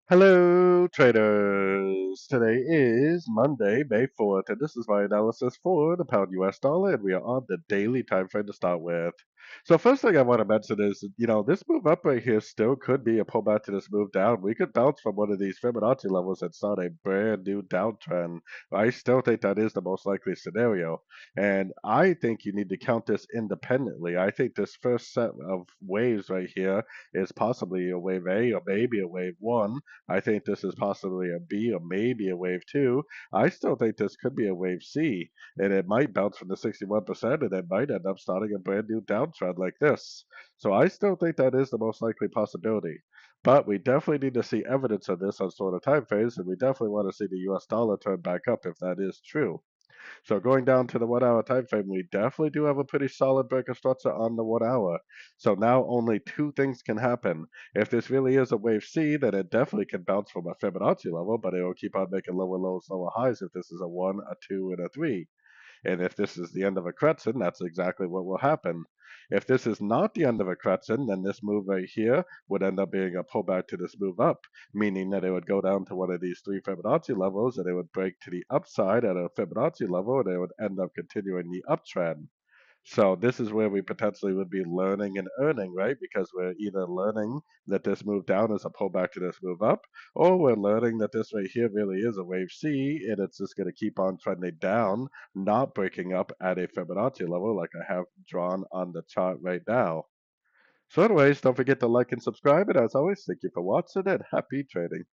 Hello, traders. Today is Monday, May 4th, and this is my analysis for the pound US dollar, and we are on the daily time frame to start with. So first thing I want to mention is, this move up right here still could be a pullback to this move down. We could bounce from one of these Fibonacci levels and start a brand new downtrend. I still think that is the most likely scenario, and I think you need to count this independently. I think this first set of waves right here is possibly a wave A or maybe a wave 1. I think this is possibly a B or maybe a wave 2. I still think this could be a wave C, and it might bounce from the 61% and it might end up starting a brand new downtrend like this. So I still think that is the most likely possibility. But we definitely need to see evidence of this on sort of time frames, and we definitely want to see the US dollar turn back up if that is true. So going down to the 1 hour time frame, we definitely do have a pretty solid breaker structure on the 1 hour. So now only two things can happen. If this really is a wave C, then it definitely can bounce from a Fibonacci level, but it will keep on making lower lows, lower highs if this is a 1, a 2, and a 3. And if this is the end of a Kretzen, that's exactly what will happen. If this is not the end of a Kretzen, then this move right here would end up being a pullback to this move up, meaning that it would go down to one of these three Fibonacci levels and it would break to the upside at a Fibonacci level and it would end up continuing the uptrend. So this is where we potentially would be learning and earning, right? Because we're either learning that this move down is a pullback to this move up, or we're learning that this right here really is a wave C and it's just going to keep on trending down, not breaking up at a Fibonacci level like I have drawn on the chart right now. So anyways, don't forget to like and subscribe, and as always, thank you for watching and happy trading.